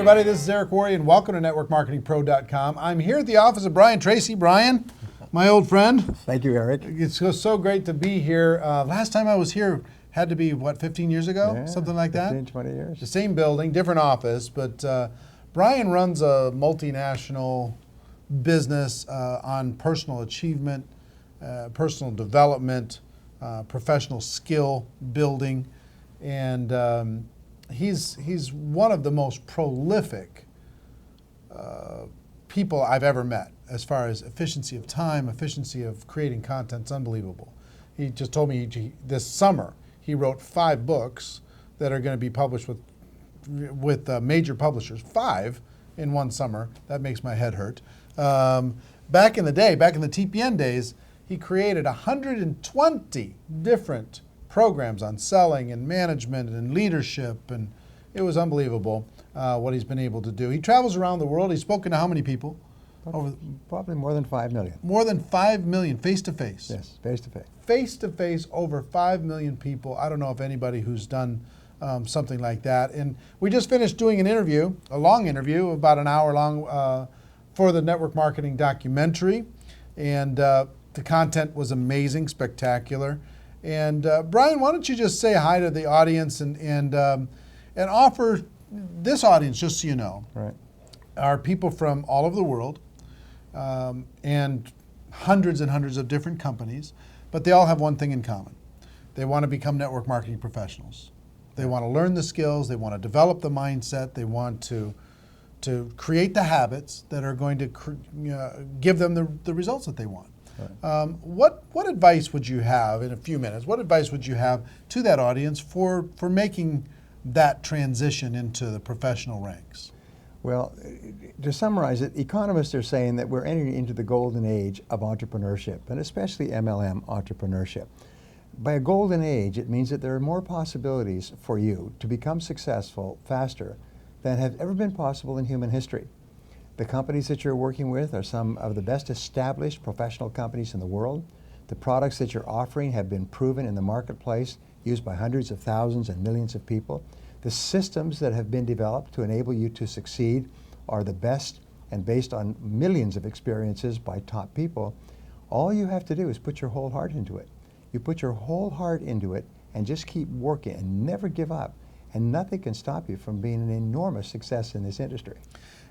everybody, this is Eric Worre, and welcome to NetworkMarketingPro.com. I'm here at the office of Brian Tracy. Brian, my old friend. Thank you, Eric. It's so great to be here. Last time I was here had to be, what, 15 years ago? Yeah, something like that? 15, 20 years. The same building, different office, but Brian runs a multinational business on personal achievement, personal development, professional skill building, and he's one of the most prolific people I've ever met as far as efficiency of time, efficiency of creating content. It's unbelievable. He just told me this summer he wrote 5 books that are going to be published with major publishers. 5 in one summer. That makes my head hurt. Back in the TPN days, he created 120 different programs on selling and management and leadership, and it was unbelievable what he's been able to do. He travels around the world. He's spoken to how many people? Probably more than 5 million. More than 5 million face-to-face. Yes, face-to-face. Face-to-face, over 5 million people. I don't know if anybody who's done something like that. And we just finished doing an interview, a long interview, about an hour long, for the network marketing documentary. And the content was amazing, spectacular. And Brian, why don't you just say hi to the audience and offer this audience, just so you know, right, are people from all over the world and hundreds of different companies, but they all have one thing in common. They want to become network marketing professionals. They want to learn the skills, they want to develop the mindset, they want to create the habits that are going to give them the results that they want. Right. What advice would you have, in a few minutes, what advice would you have to that audience for making that transition into the professional ranks? Well, to summarize it, economists are saying that we're entering into the golden age of entrepreneurship, and especially MLM entrepreneurship. By a golden age, it means that there are more possibilities for you to become successful faster than have ever been possible in human history. The companies that you're working with are some of the best established professional companies in the world. The products that you're offering have been proven in the marketplace, used by hundreds of thousands and millions of people. The systems that have been developed to enable you to succeed are the best and based on millions of experiences by top people. All you have to do is put your whole heart into it. You put your whole heart into it and just keep working and never give up. And nothing can stop you from being an enormous success in this industry.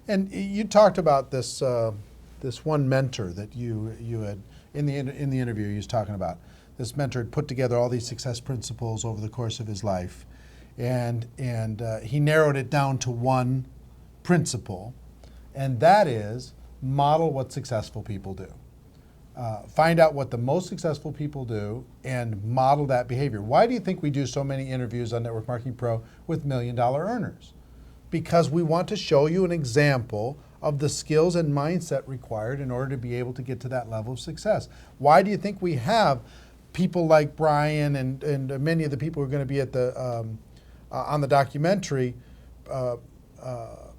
And you talked about this this one mentor that you had in the interview. He was talking about this mentor had put together all these success principles over the course of his life, and he narrowed it down to one principle, and that is model what successful people do. Find out what the most successful people do and model that behavior. Why do you think we do so many interviews on Network Marketing Pro with $1 million earners? Because we want to show you an example of the skills and mindset required in order to be able to get to that level of success. Why do you think we have people like Brian and many of the people who are going to be at the on the documentary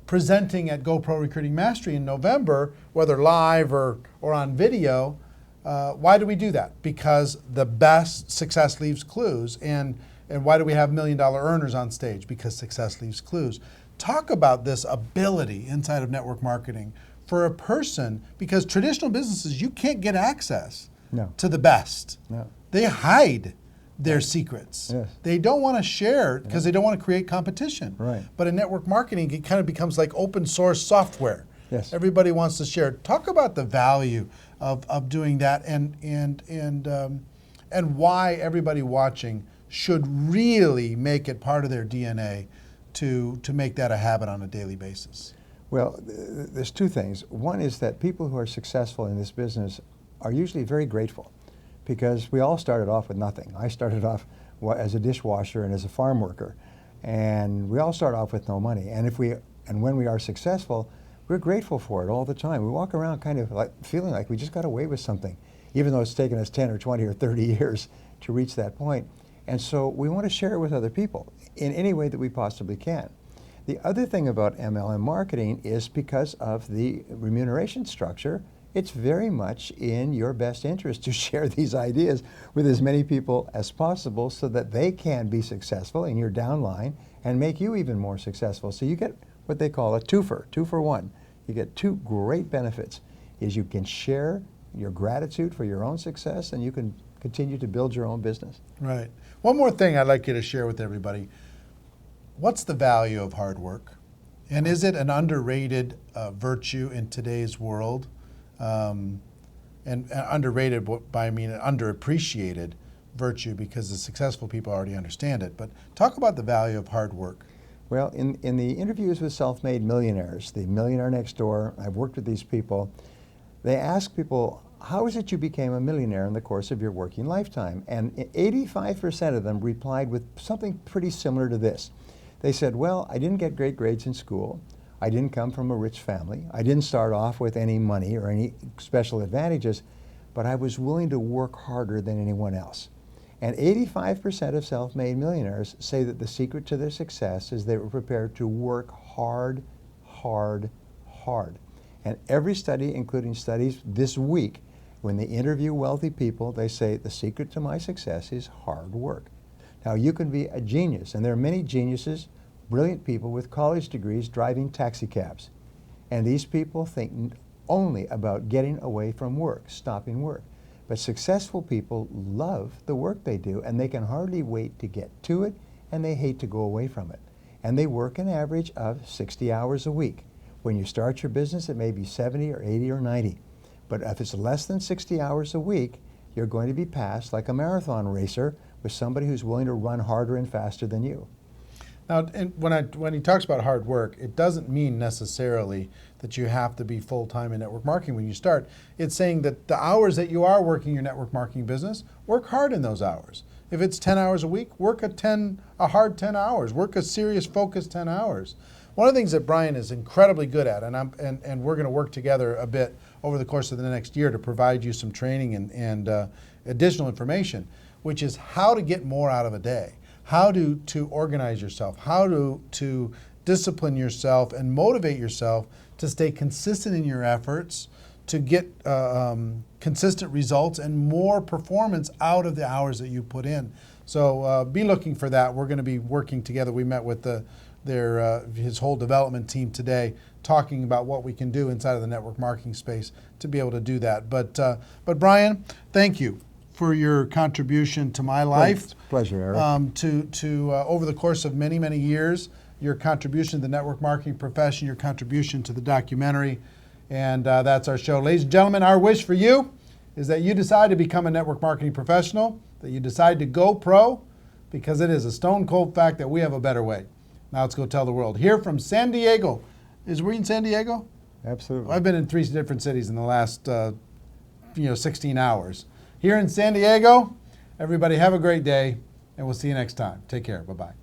presenting at GoPro Recruiting Mastery in November, whether live or on video? Why do we do that? Because the best success leaves clues. And why do we have $1 million earners on stage? Because success leaves clues. Talk about this ability inside of network marketing for a person, because traditional businesses, you can't get access to the best. No. They hide their secrets. Yes. They don't want to share because they don't want to create competition. Right. But in network marketing, it kind of becomes like open source software. Yes. Everybody wants to share. Talk about the value of doing that and why everybody watching should really make it part of their DNA to make that a habit on a daily basis. Well, there's 2 things. One is that people who are successful in this business are usually very grateful, because we all started off with nothing. I started off as a dishwasher and as a farm worker, and we all start off with no money. And when we are successful, we're grateful for it all the time. We walk around kind of like feeling like we just got away with something, even though it's taken us 10 or 20 or 30 years to reach that point. And so we want to share it with other people in any way that we possibly can. The other thing about MLM marketing is because of the remuneration structure, it's very much in your best interest to share these ideas with as many people as possible so that they can be successful in your downline and make you even more successful. So you get what they call a twofer, 2-for-1. You get two great benefits, is you can share your gratitude for your own success and you can continue to build your own business. Right. One more thing I'd like you to share with everybody. What's the value of hard work? And is it an underrated virtue in today's world? And underrated, by I mean an underappreciated virtue, because the successful people already understand it. But talk about the value of hard work. Well, in the interviews with self-made millionaires, the Millionaire Next Door, I've worked with these people, they ask people, how is it you became a millionaire in the course of your working lifetime? And 85% of them replied with something pretty similar to this. They said, well, I didn't get great grades in school. I didn't come from a rich family. I didn't start off with any money or any special advantages, but I was willing to work harder than anyone else. And 85% of self-made millionaires say that the secret to their success is they were prepared to work hard, hard, hard. And every study, including studies this week, when they interview wealthy people, they say the secret to my success is hard work. Now, you can be a genius, and there are many geniuses, brilliant people with college degrees driving taxi cabs. And these people think only about getting away from work, stopping work. But successful people love the work they do, and they can hardly wait to get to it, and they hate to go away from it. And they work an average of 60 hours a week. When you start your business, it may be 70 or 80 or 90. But if it's less than 60 hours a week, you're going to be passed like a marathon racer with somebody who's willing to run harder and faster than you. Now, when he talks about hard work, it doesn't mean necessarily that you have to be full-time in network marketing when you start. It's saying that the hours that you are working your network marketing business, work hard in those hours. If it's 10 hours a week, work a hard 10 hours. Work a serious, focused 10 hours. One of the things that Brian is incredibly good at, and we're going to work together a bit over the course of the next year to provide you some training and additional information, which is how to get more out of a day, how to organize yourself, how to discipline yourself and motivate yourself to stay consistent in your efforts, to get consistent results and more performance out of the hours that you put in. So be looking for that. We're going to be working together. We met with his whole development team today, talking about what we can do inside of the network marketing space to be able to do that. But Brian, thank you for your contribution to my life. It's a pleasure, Eric. To over the course of many, many years, your contribution to the network marketing profession, your contribution to the documentary, and that's our show. Ladies and gentlemen, our wish for you is that you decide to become a network marketing professional, that you decide to go pro, because it is a stone cold fact that we have a better way. Now let's go tell the world. Here from San Diego. Is we in San Diego? Absolutely. I've been in 3 different cities in the last 16 hours. Here in San Diego, everybody have a great day, and we'll see you next time. Take care. Bye-bye.